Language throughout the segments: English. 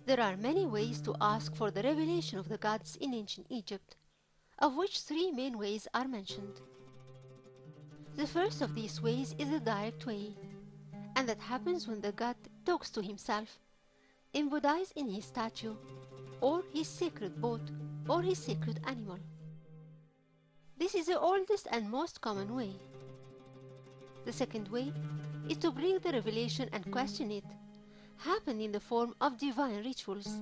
There are many ways to ask for the revelation of the gods in ancient Egypt, of which three main ways are mentioned. The first of these ways is the direct way, and that happens when the god talks to himself, embodies in his statue, or his sacred boat, or his sacred animal. This is the oldest and most common way. The second way is to bring the revelation and question it, happened in the form of divine rituals,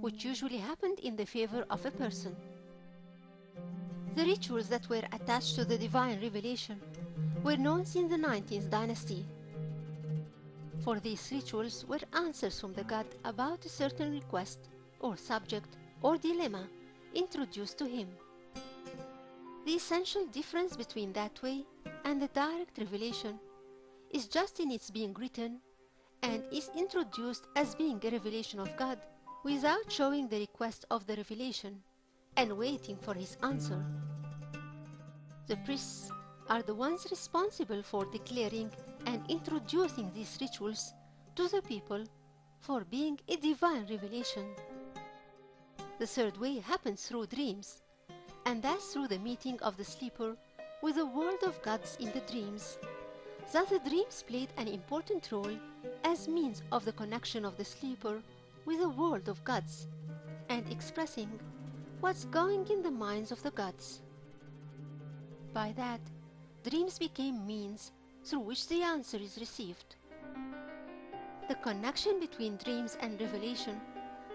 which usually happened in the favor of a person. The rituals that were attached to the divine revelation were known since the 19th dynasty. For these rituals were answers from the god about a certain request or subject or dilemma introduced to him. The essential difference between that way and the direct revelation is just in its being written and is introduced as being a revelation of God without showing the request of the revelation and waiting for his answer. The priests are the ones responsible for declaring and introducing these rituals to the people for being a divine revelation. The third way happens through dreams, and that's through the meeting of the sleeper with the world of gods in the dreams. Thus the dreams played an important role as means of the connection of the sleeper with the world of gods and expressing what's going in the minds of the gods. By that, dreams became means through which the answer is received. The connection between dreams and revelation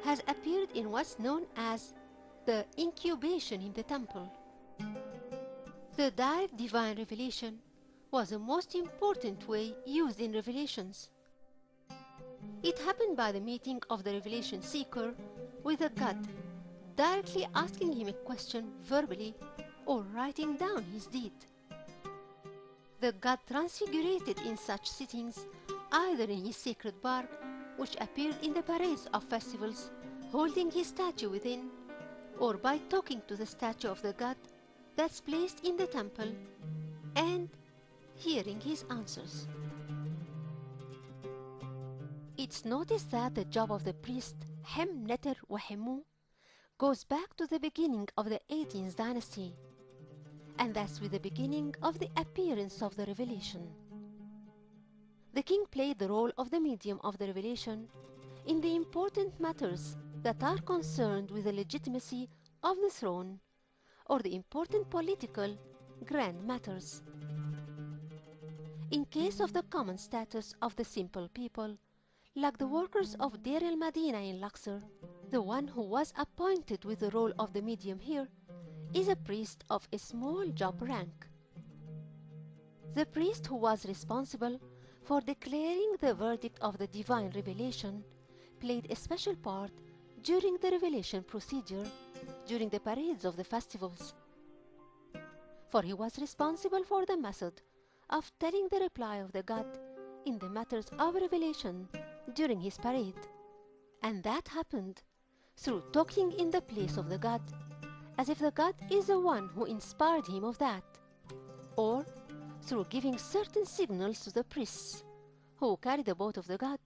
has appeared in what's known as the incubation in the temple. The direct divine revelation was the most important way used in revelations. It happened by the meeting of the revelation seeker with a god, directly asking him a question verbally or writing down his deed. The god transfigurated in such sittings, either in his sacred bark, which appeared in the parades of festivals, holding his statue within, or by talking to the statue of the god that's placed in the temple and hearing his answers. It's noticed that the job of the priest Hem, Neter, Wahemu goes back to the beginning of the 18th dynasty, and that's with the beginning of the appearance of the revelation. The king played the role of the medium of the revelation in the important matters that are concerned with the legitimacy of the throne or the important political grand matters. In case of the common status of the simple people, like the workers of Deir el-Madina in Luxor, the one who was appointed with the role of the medium here is a priest of a small job rank. The priest who was responsible for declaring the verdict of the divine revelation played a special part during the revelation procedure, during the parades of the festivals. For he was responsible for the method of telling the reply of the god in the matters of revelation during his parade, and that happened through talking in the place of the god, as if the god is the one who inspired him of that, or through giving certain signals to the priests who carry the boat of the god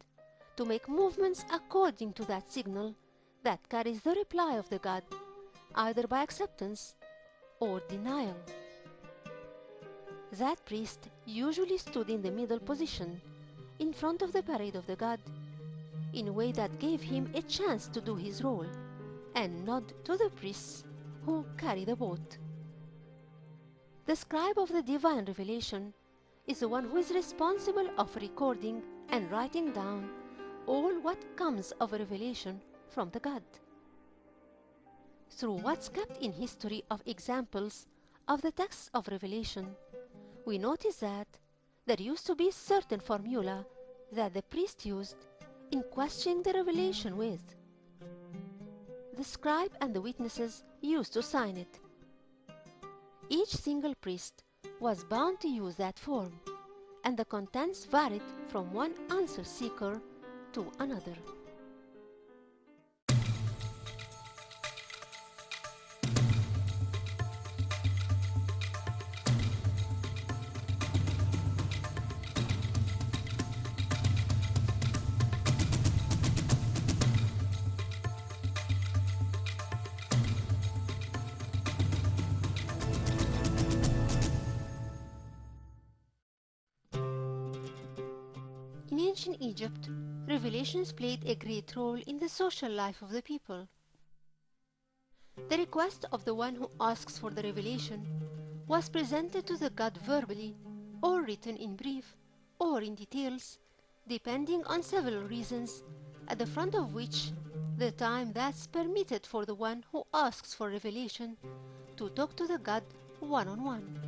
to make movements according to that signal that carries the reply of the god, either by acceptance or denial. That priest usually stood in the middle position in front of the parade of the god in a way that gave him a chance to do his role and nod to the priests who carry the boat. The scribe of the divine revelation is the one who is responsible of recording and writing down all what comes of a revelation from the god. Through what's kept in history of examples of the texts of revelation, we notice that there used to be certain formula that the priest used in questioning the revelation with. The scribe and the witnesses used to sign it. Each single priest was bound to use that form, and the contents varied from one answer seeker to another. ancient Egypt, revelations played a great role in the social life of the people. The request of the one who asks for the revelation was presented to the god verbally or written in brief or in details, depending on several reasons, at the front of which the time that's permitted for the one who asks for revelation to talk to the god one-on-one.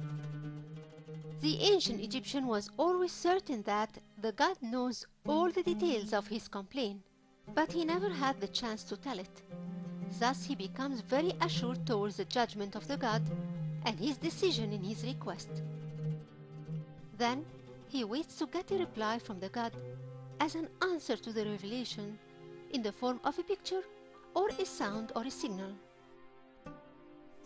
The ancient Egyptian was always certain that the god knows all the details of his complaint, but he never had the chance to tell it. Thus he becomes very assured towards the judgment of the god and his decision in his request. Then he waits to get a reply from the god as an answer to the revelation in the form of a picture or a sound or a signal.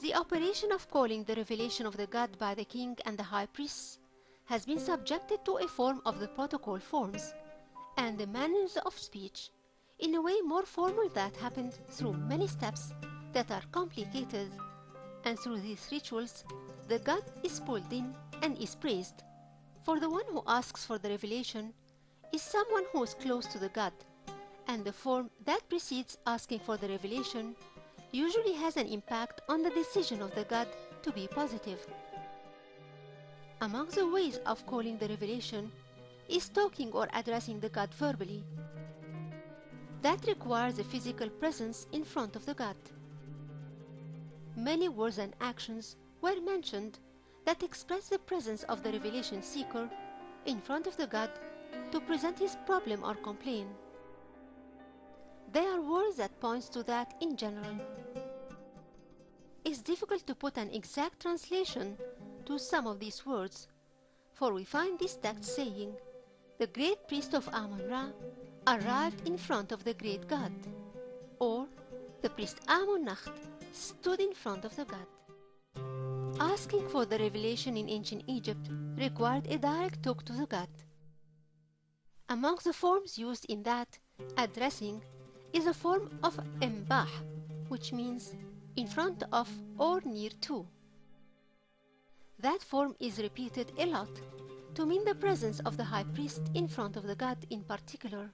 The operation of calling the revelation of the god by the king and the high priests has been subjected to a form of the protocol forms and the manners of speech in a way more formal that happened through many steps that are complicated, and through these rituals the god is pulled in and is praised. For the one who asks for the revelation is someone who is close to the god, and the form that precedes asking for the revelation usually has an impact on the decision of the god to be positive. Among the ways of calling the revelation is talking or addressing the god verbally. That requires a physical presence in front of the god. Many words and actions were mentioned that express the presence of the revelation seeker in front of the god to present his problem or complaint. There are words that point to that in general. It's difficult to put an exact translation to some of these words, for we find this text saying, "The great priest of Amun-Ra arrived in front of the great god," or "The priest Amun-Nacht stood in front of the god." Asking for the revelation in ancient Egypt required a direct talk to the god. Among the forms used in that addressing is a form of embah, which means in front of or near to. That form is repeated a lot to mean the presence of the high priest in front of the god in particular.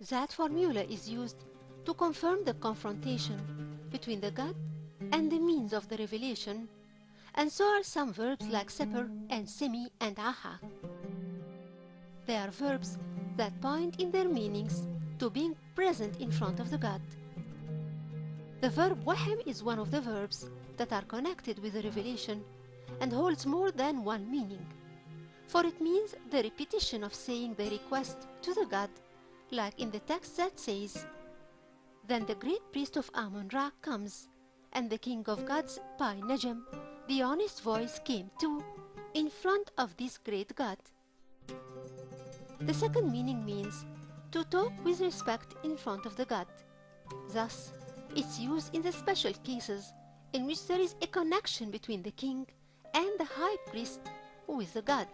That formula is used to confirm the confrontation between the god and the means of the revelation, and so are some verbs like seper and semi and aha. They are verbs that point in their meanings to being present in front of the god. The verb wahm is one of the verbs that are connected with the revelation and holds more than one meaning, for it means the repetition of saying the request to the god, like in the text that says, "Then the great priest of Amun-Ra comes, and the king of gods, Pi Najem, the honest voice, came too, in front of this great god." The second meaning means to talk with respect in front of the god. Thus, it's used in the special cases in which there is a connection between the king and the high priest with the god,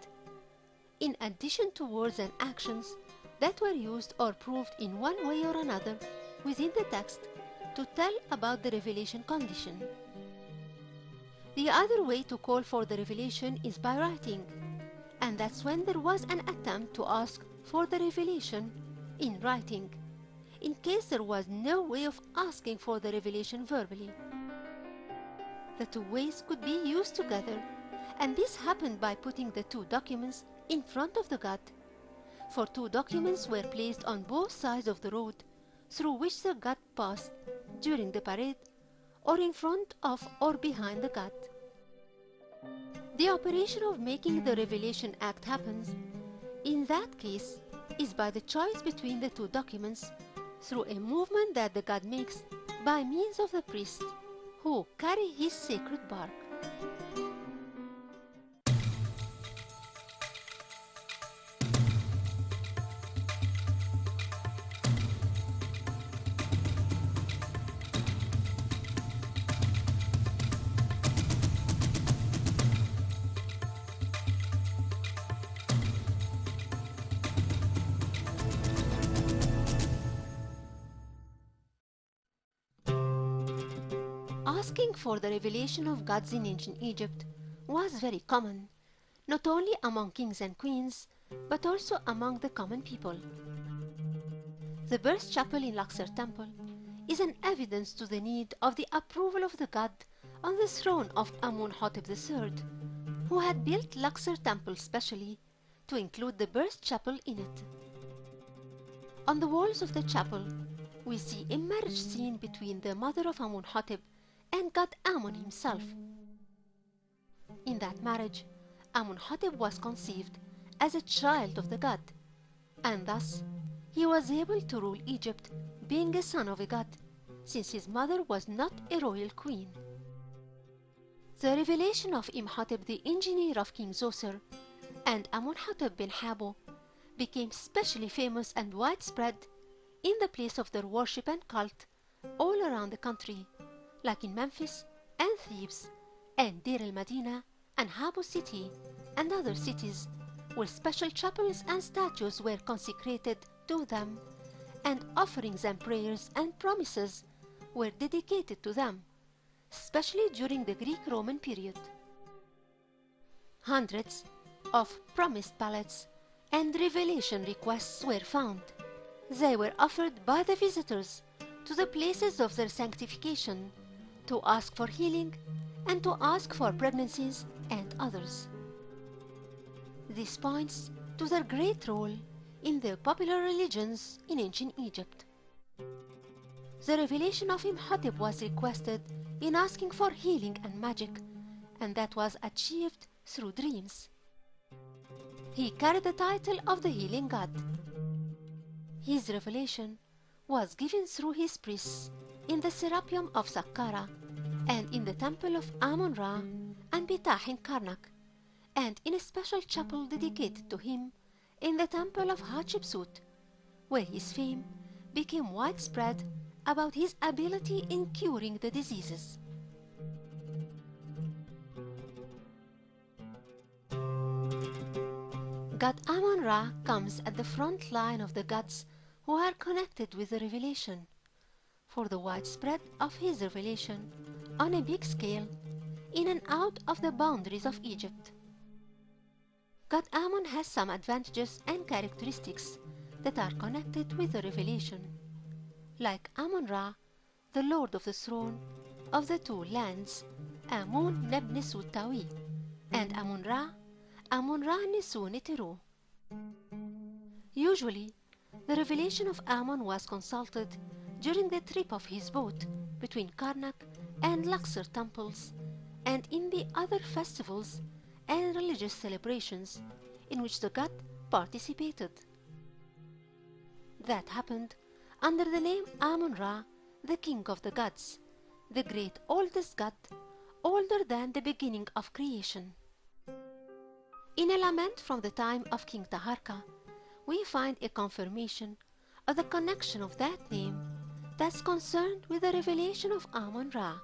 in addition to words and actions that were used or proved in one way or another within the text to tell about the revelation condition. The other way to call for the revelation is by writing, and that's when there was an attempt to ask for the revelation in writing, in case there was no way of asking for the revelation verbally. The two ways could be used together, and this happened by putting the two documents in front of the god, for two documents were placed on both sides of the road through which the god passed during the parade, or in front of or behind the god. The operation of making the revelation act happens, in that case, is by the choice between the two documents through a movement that the god makes by means of the priest who carry his sacred bark. Asking for the revelation of gods in ancient Egypt was very common, not only among kings and queens, but also among the common people. The birth chapel in Luxor Temple is an evidence to the need of the approval of the god on the throne of Amun-Hotep III, who had built Luxor Temple specially to include the birth chapel in it. On the walls of the chapel, we see a marriage scene between the mother of Amun-Hotep and god Amun himself. In that marriage, Amun-Hotep was conceived as a child of the god, and thus he was able to rule Egypt being a son of a god, since his mother was not a royal queen. The revelation of Imhotep, the engineer of King Zoser, and Amun-Hotep bin Habo became specially famous and widespread in the place of their worship and cult all around the country, like in Memphis and Thebes and Deir el-Medina and Habo city and other cities where special chapels and statues were consecrated to them, and offerings and prayers and promises were dedicated to them, especially during the Greek-Roman period. Hundreds of promised pallets and revelation requests were found. They were offered by the visitors to the places of their sanctification to ask for healing and to ask for pregnancies and others. This points to their great role in the popular religions in ancient Egypt. The revelation of Imhotep was requested in asking for healing and magic, and that was achieved through dreams. He carried the title of the healing god. His revelation was given through his priests in the Serapeum of Saqqara and in the temple of Amun-Ra and Ptah in Karnak, and in a special chapel dedicated to him in the temple of Hatshepsut, where his fame became widespread about his ability in curing the diseases. God Amun-Ra comes at the front line of the gods who are connected with the revelation, for the widespread of his revelation on a big scale in and out of the boundaries of Egypt. God Amun has some advantages and characteristics that are connected with the revelation, like Amun-Ra, the Lord of the Throne of the two lands, Amun-Neb-Nesut-Tawi, and Amun-Ra, Amun-Ra-Nesu-Neteru. Usually, the revelation of Amun was consulted during the trip of his boat between Karnak and Luxor temples, and in the other festivals and religious celebrations in which the god participated. That happened under the name Amun-Ra, the king of the gods, the great oldest god, older than the beginning of creation. In a lament from the time of King Taharka, we find a confirmation of the connection of that name that's concerned with the revelation of Amun-Ra.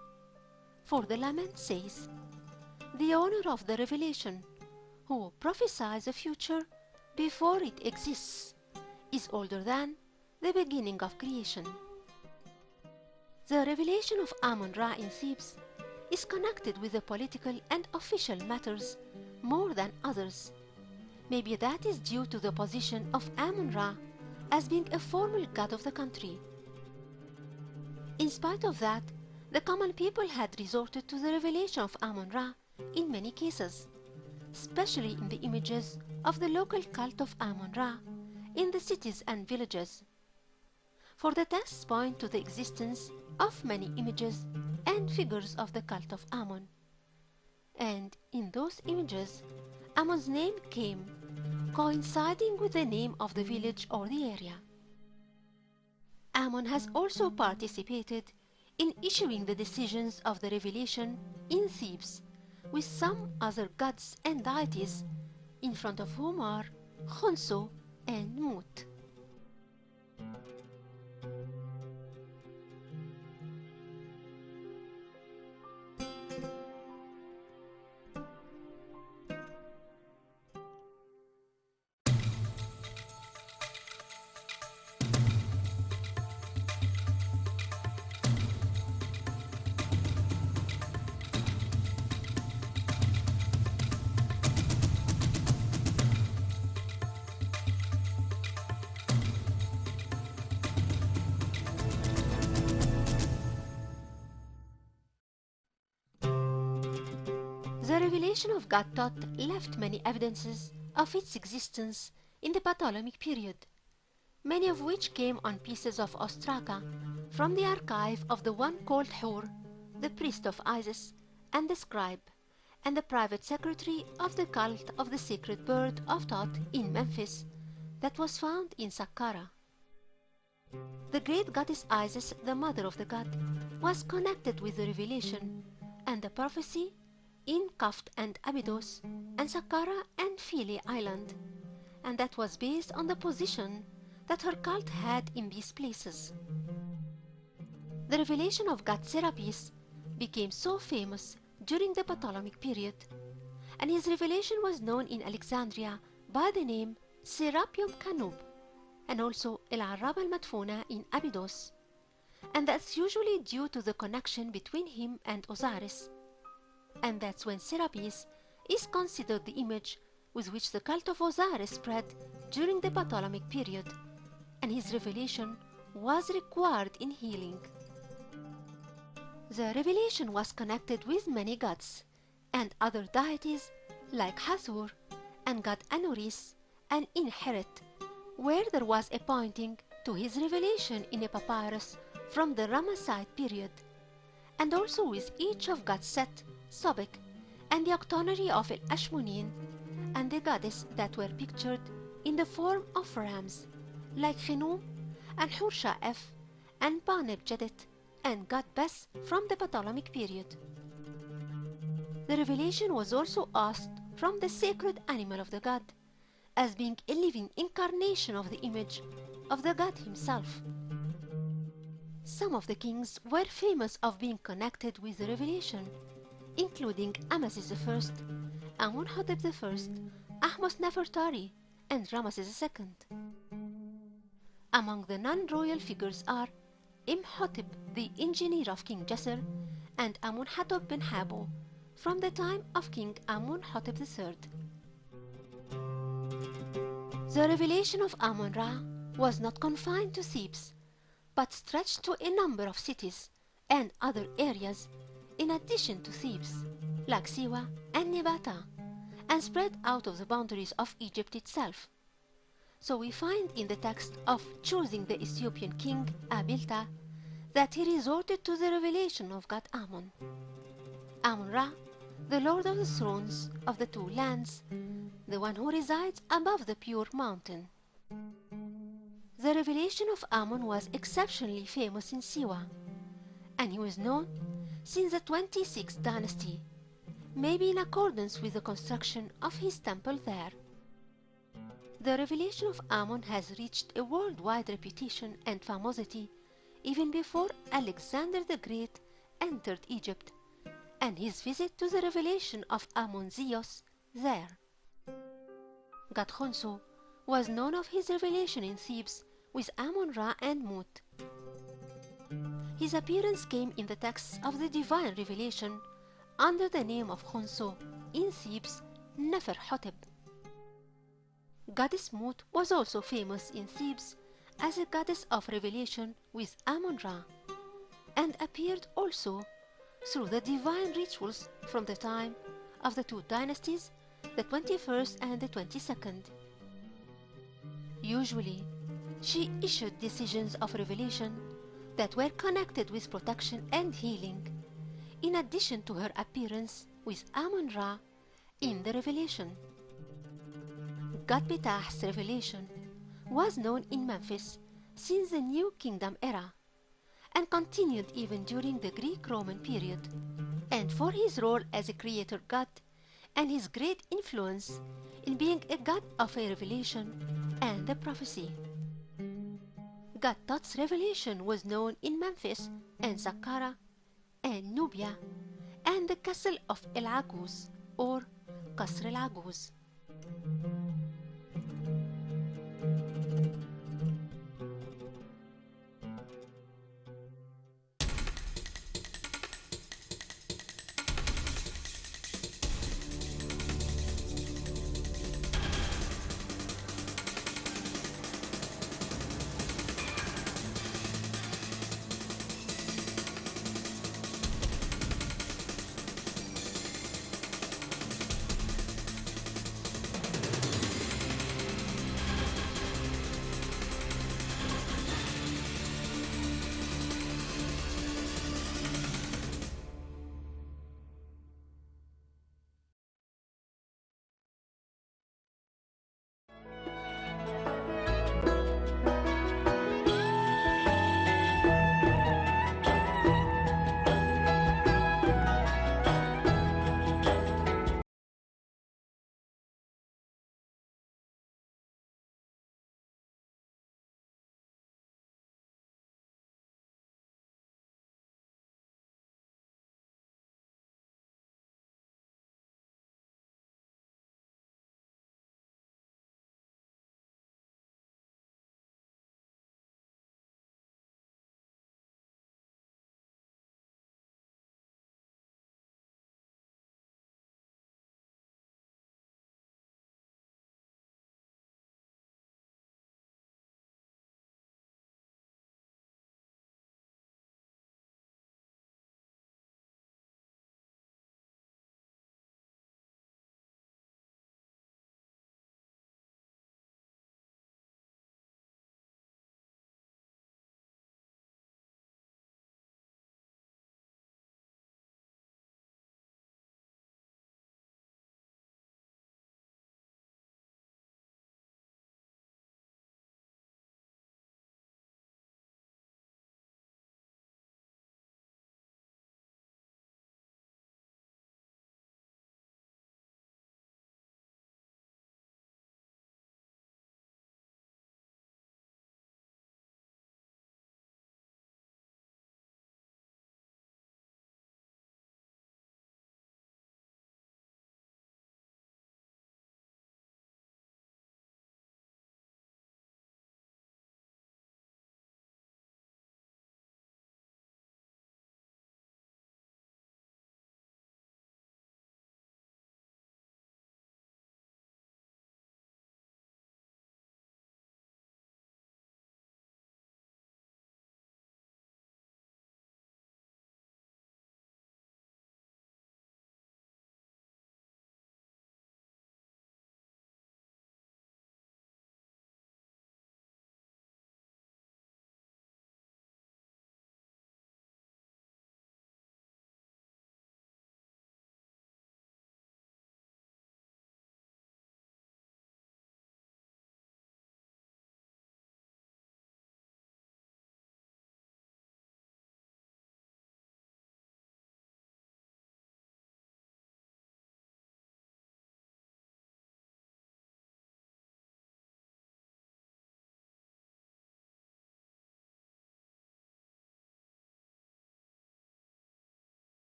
For the lament says, "The owner of the revelation, who prophesies the future before it exists, is older than the beginning of creation." The revelation of Amun-Ra in Thebes is connected with the political and official matters more than others. Maybe that is due to the position of Amun-Ra as being a formal god of the country. In spite of that, the common people had resorted to the revelation of Amun-Ra in many cases, especially in the images of the local cult of Amun-Ra in the cities and villages. For the texts point to the existence of many images and figures of the cult of Amun. And in those images, Amun's name came, coinciding with the name of the village or the area. Amun has also participated in issuing the decisions of the revelation in Thebes with some other gods and deities, in front of whom are Khonsu and Mut. The revelation of God Thoth left many evidences of its existence in the Ptolemaic period, many of which came on pieces of ostraca from the archive of the one called Hur, the priest of Isis, and the scribe, and the private secretary of the cult of the sacred bird of Thoth in Memphis, that was found in Saqqara. The great goddess Isis, the mother of the god, was connected with the revelation and the prophecy in Kaft and Abydos and Saqqara and Philae Island, and that was based on the position that her cult had in these places. The revelation of god Serapis became so famous during the Ptolemaic period, and his revelation was known in Alexandria by the name Serapium Canub, and also El-Arab al-Madfuna in Abydos, and that's usually due to the connection between him and Osiris, and that's when Serapis is considered the image with which the cult of Osiris spread during the Ptolemaic period, and his revelation was required in healing. The revelation was connected with many gods and other deities like Hathor and god Anuris and Inheret, where there was a pointing to his revelation in a papyrus from the Ramesside period, and also with each of god Set, Sobek, and the octonary of El-Ashmunin, and the goddess that were pictured in the form of rams, like Khnum and Hur-Sha'ef and Ba-Nebjedet and god Bes from the Ptolemaic period. The revelation was also asked from the sacred animal of the god, as being a living incarnation of the image of the god himself. Some of the kings were famous of being connected with the revelation, including Amasis I, Amunhotep I, Ahmose Nefertari, and Ramesses II. Among the non-royal figures are Imhotep, the engineer of King Djeser, and Amunhotep bin Habo, from the time of King Amunhotep III. The revelation of Amun-Ra was not confined to Thebes, but stretched to a number of cities and other areas in addition to Thebes, like Siwa and Nebata, and spread out of the boundaries of Egypt itself. So we find in the text of choosing the Ethiopian king Abilta that he resorted to the revelation of god Amun. Amun-Ra, the lord of the thrones of the two lands, the one who resides above the pure mountain. The revelation of Amun was exceptionally famous in Siwa, and he was known since the 26th dynasty, maybe in accordance with the construction of his temple there. The revelation of Amun has reached a worldwide reputation and famosity even before Alexander the Great entered Egypt, and his visit to the revelation of Amun-Zios there. God Khonsu was known of his revelation in Thebes with Amun-Ra and Mut. His appearance came in the texts of the divine revelation under the name of Khonsu in Thebes, Nefer-Hotep. Goddess Mut was also famous in Thebes as a goddess of revelation with Amun-Ra, and appeared also through the divine rituals from the time of the two dynasties, the 21st and the 22nd. Usually, she issued decisions of revelation that were connected with protection and healing, in addition to her appearance with Amun-Ra in the revelation. God Ptah's revelation was known in Memphis since the New Kingdom era, and continued even during the Greek-Roman period, and for his role as a creator god and his great influence in being a god of a revelation and a prophecy. God Thoth's revelation was known in Memphis and Saqqara and Nubia and the castle of El Aguz or Qasr El Aguz.